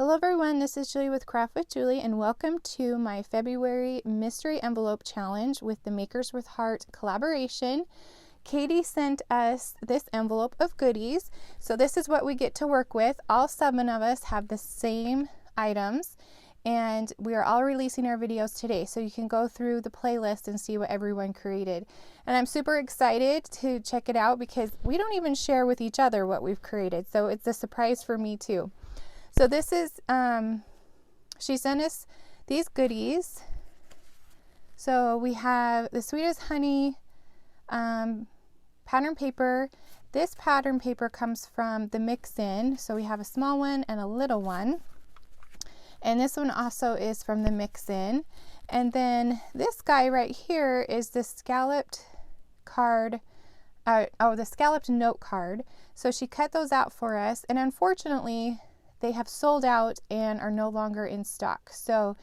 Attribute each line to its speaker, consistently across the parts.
Speaker 1: Hello everyone, this is Julie with Craft with Julie, and welcome to my February Mystery Envelope Challenge with the Makers with Heart collaboration. Katie sent us this envelope of goodies, so this is what we get to work with. All 7 of us have the same items, and we are all releasing our videos today, so you can go through the playlist and see what everyone created. And I'm super excited to check it out because we don't even share with each other what we've created, so it's a surprise for me too. So this is, she sent us these goodies. So we have the Sweet as Honey pattern paper. This pattern paper comes from the Mix-In. So we have a small one and a little one. And this one also is from the Mix-In. And then this guy right here is the Scalloped card. The Scalloped note card. So she cut those out for us. And unfortunately, they have sold out and are no longer in stock. So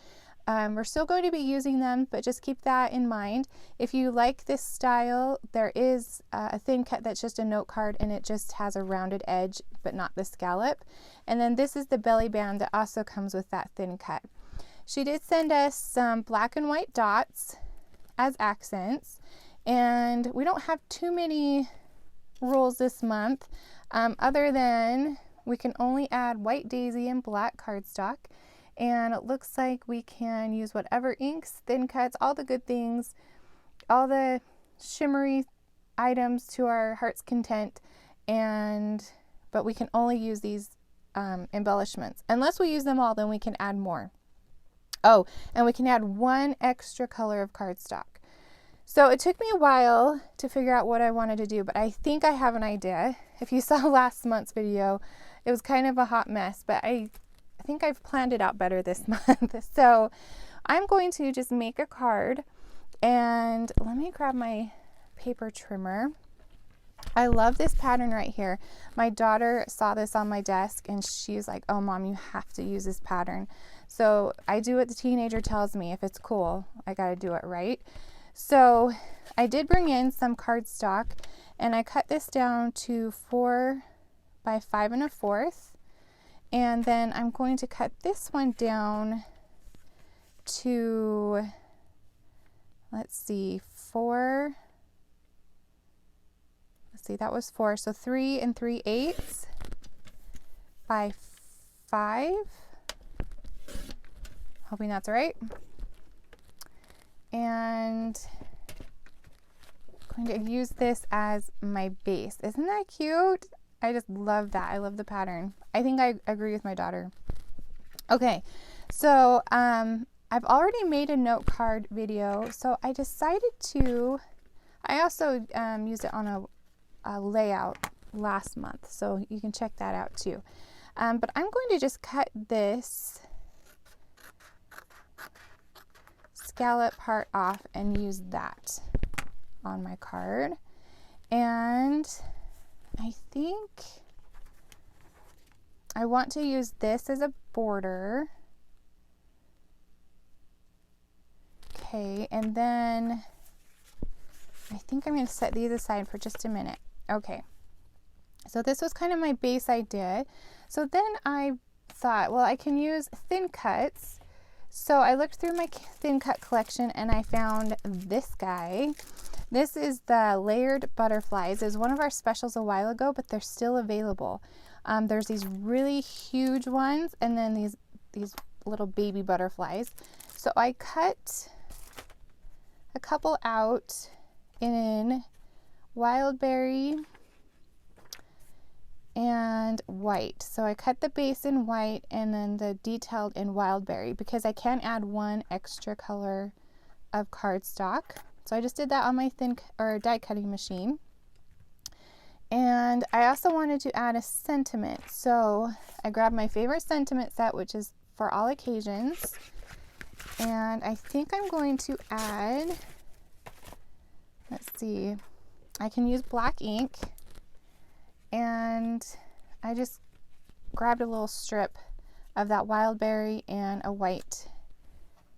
Speaker 1: we're still going to be using them, but just keep that in mind. If you like this style, there is a thin cut that's just a note card and it just has a rounded edge, but not the scallop. And then this is the belly band that also comes with that thin cut. She did send us some black and white dots as accents, and we don't have too many rules this month, other than we can only add white daisy and black cardstock, and it looks like we can use whatever inks, thin cuts, all the good things, all the shimmery items to our heart's content, but we can only use these embellishments. Unless we use them all, then we can add more. Oh, and we can add 1 extra color of cardstock. So it took me a while to figure out what I wanted to do, but I think I have an idea. If you saw last month's video, it was kind of a hot mess, but I think I've planned it out better this month. So I'm going to just make a card, and let me grab my paper trimmer. I love this pattern right here. My daughter saw this on my desk and she's like, "Oh mom, you have to use this pattern." So I do what the teenager tells me. If it's cool, I gotta do it right. So I did bring in some cardstock, and I cut this down to 4 by 5 1/4, and then I'm going to cut this one down to, let's see, 4. Let's see, that was 4, so 3 3/8 by 5. Hoping that's right. And I'm going to use this as my base. Isn't that cute? I just love that. I love the pattern. I think I agree with my daughter. Okay, so I've already made a note card video, so I decided to, I also used it on a layout last month, so you can check that out too. But I'm going to just cut this scallop part off and use that on my card. And I think I want to use this as a border. Okay, and then I think I'm going to set these aside for just a minute. Okay, so this was kind of my base idea. So then I thought, well, I can use thin cuts. So I looked through my thin cut collection and I found this guy. This is the Layered Butterflies. It was one of our specials a while ago, but they're still available. There's these really huge ones, and then these little baby butterflies. So I cut a couple out in wild berry and white. So I cut the base in white and then the detailed in wild berry because I can add 1 extra color of cardstock. So I just did that on my die cutting machine. And I also wanted to add a sentiment. So I grabbed my favorite sentiment set, which is For All Occasions. And I think I'm going to add, let's see, I can use black ink. And I just grabbed a little strip of that wild berry and a white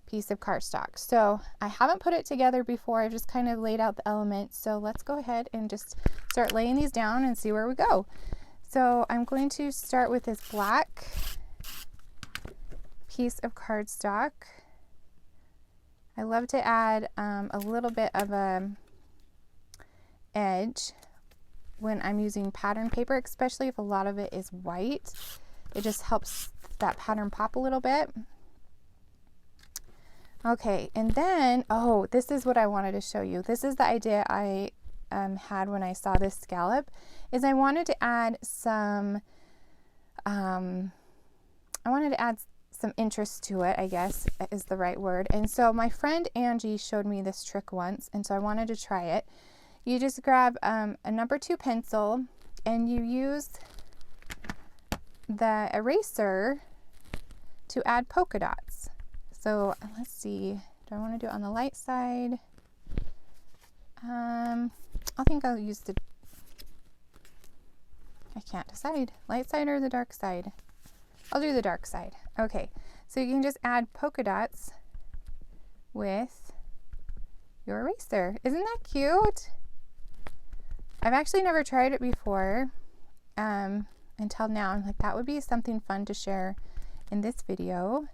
Speaker 1: piece of cardstock. So I haven't put it together before. I've just kind of laid out the elements. So let's go ahead and just start laying these down and see where we go. So I'm going to start with this black piece of cardstock. I love to add a little bit of a edge when I'm using pattern paper, especially if a lot of it is white. It just helps that pattern pop a little bit. Okay, and then, oh, this is what I wanted to show you. This is the idea I had when I saw this scallop, is I wanted to add some, some interest to it, I guess is the right word. And so my friend Angie showed me this trick once, and so I wanted to try it. You just grab a number 2 pencil and you use the eraser to add polka dots. So let's see, do I want to do it on the light side? I think I'll use the, I can't decide, light side or the dark side. I'll do the dark side. Okay, so you can just add polka dots with your eraser. Isn't that cute? I've actually never tried it before until now. I'm like, that would be something fun to share in this video.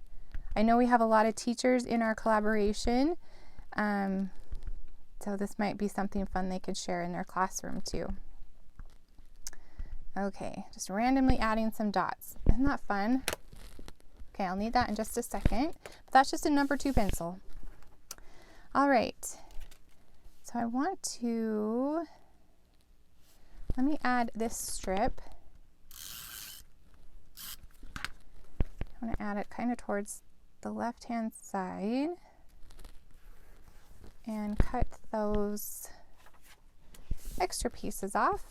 Speaker 1: I know we have a lot of teachers in our collaboration, so this might be something fun they could share in their classroom too. Okay, just randomly adding some dots. Isn't that fun? Okay, I'll need that in just a second. But that's just a number 2 pencil. All right, so I want to, let me add this strip. I want to add it kind of towards the left-hand side and cut those extra pieces off.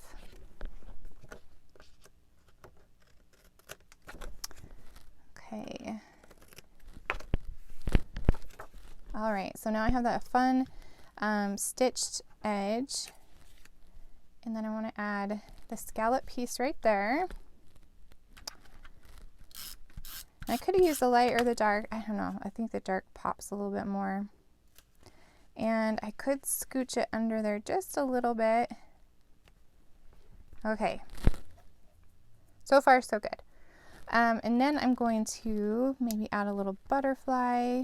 Speaker 1: Okay. All right, so now I have that fun stitched edge, and then I want to add the scallop piece right there. I could have used the light or the dark. I don't know. I think the dark pops a little bit more. And I could scooch it under there just a little bit. Okay. So far, so good. And then I'm going to maybe add a little butterfly.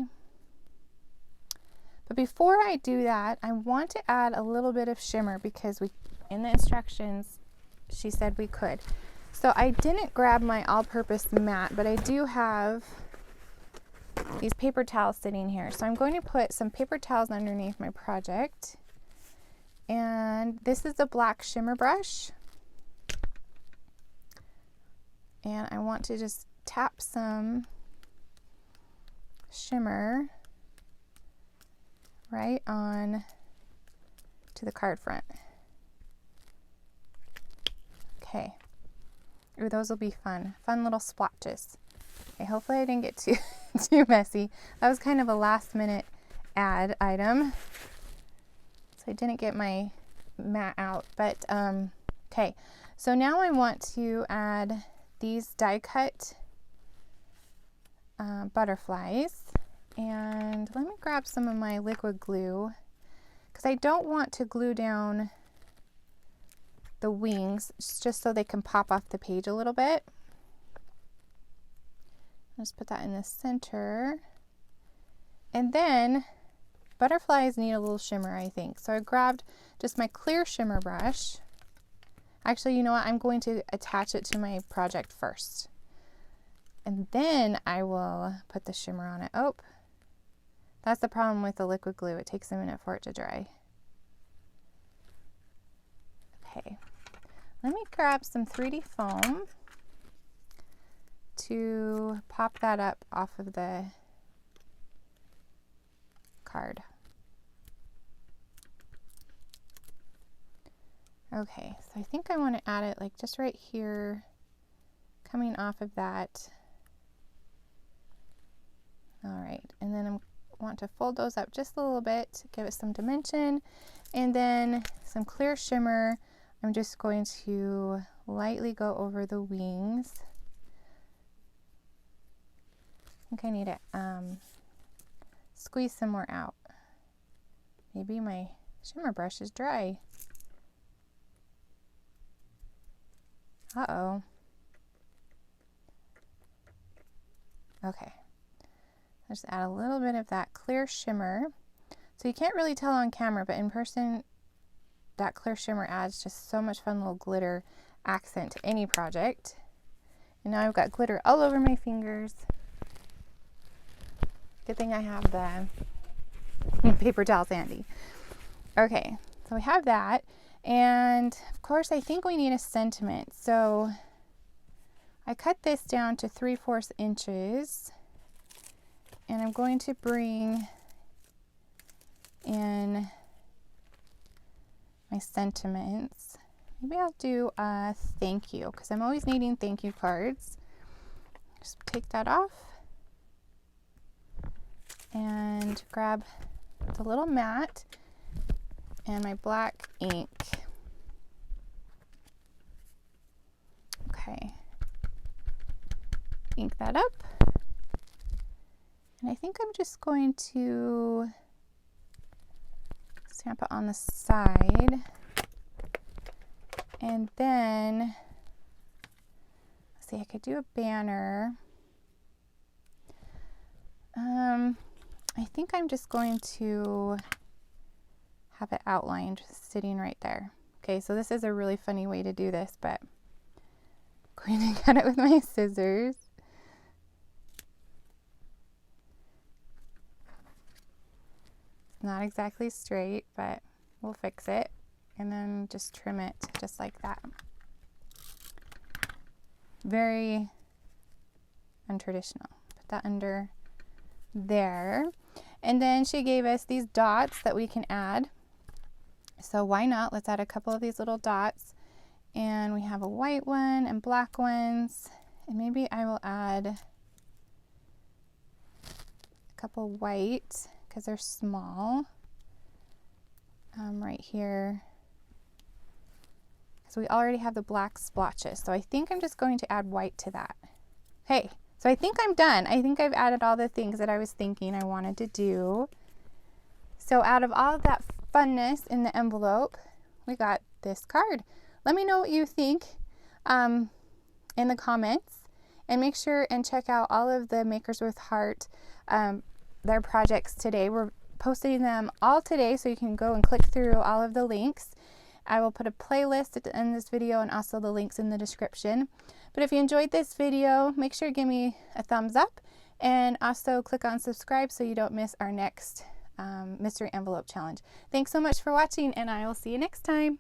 Speaker 1: But before I do that, I want to add a little bit of shimmer because in the instructions, she said we could. So I didn't grab my all-purpose mat, but I do have these paper towels sitting here. So I'm going to put some paper towels underneath my project. And this is a black shimmer brush. And I want to just tap some shimmer right on to the card front. Okay. Ooh, those will be fun. Fun little splotches. Okay, hopefully I didn't get too messy. That was kind of a last minute add item. So I didn't get my mat out, but okay. So now I want to add these die cut butterflies, and let me grab some of my liquid glue because I don't want to glue down the wings, just so they can pop off the page a little bit. I'll just put that in the center. And then butterflies need a little shimmer, I think. So I grabbed just my clear shimmer brush. Actually, you know what? I'm going to attach it to my project first. And then I will put the shimmer on it. Oh, that's the problem with the liquid glue. It takes a minute for it to dry. Okay. Let me grab some 3D foam to pop that up off of the card. Okay, so I think I want to add it like just right here, coming off of that. All right, and then I want to fold those up just a little bit to give it some dimension, and then some clear shimmer. I'm just going to lightly go over the wings. I think I need to squeeze some more out. Maybe my shimmer brush is dry. Uh-oh. Okay. Just add a little bit of that clear shimmer. So you can't really tell on camera, but in person, that clear shimmer adds just so much fun little glitter accent to any project. And now I've got glitter all over my fingers. Good thing I have the paper towels handy. Okay, so we have that. And of course, I think we need a sentiment. So I cut this down to 3/4 inches. And I'm going to bring in my sentiments. Maybe I'll do a thank you, because I'm always needing thank you cards. Just take that off and grab the little mat and my black ink. Okay, ink that up. And I think I'm just going to stamp it on the side. And then, let's see, I could do a banner. I think I'm just going to have it outlined sitting right there. Okay, so this is a really funny way to do this, but I'm going to cut it with my scissors. It's not exactly straight, but we'll fix it. And then just trim it just like that. Very untraditional. Put that under there. And then she gave us these dots that we can add. So why not? Let's add a couple of these little dots. And we have a white one and black ones. And maybe I will add a couple white because they're small. Right here. So we already have the black splotches. So I think I'm just going to add white to that. Hey, so I think I'm done. I think I've added all the things that I was thinking I wanted to do. So out of all of that funness in the envelope, we got this card. Let me know what you think in the comments, and make sure and check out all of the Makers with Heart, their projects today. We're posting them all today, so you can go and click through all of the links. I will put a playlist at the end of this video and also the links in the description. But if you enjoyed this video, make sure to give me a thumbs up and also click on subscribe so you don't miss our next mystery envelope challenge. Thanks so much for watching, and I will see you next time.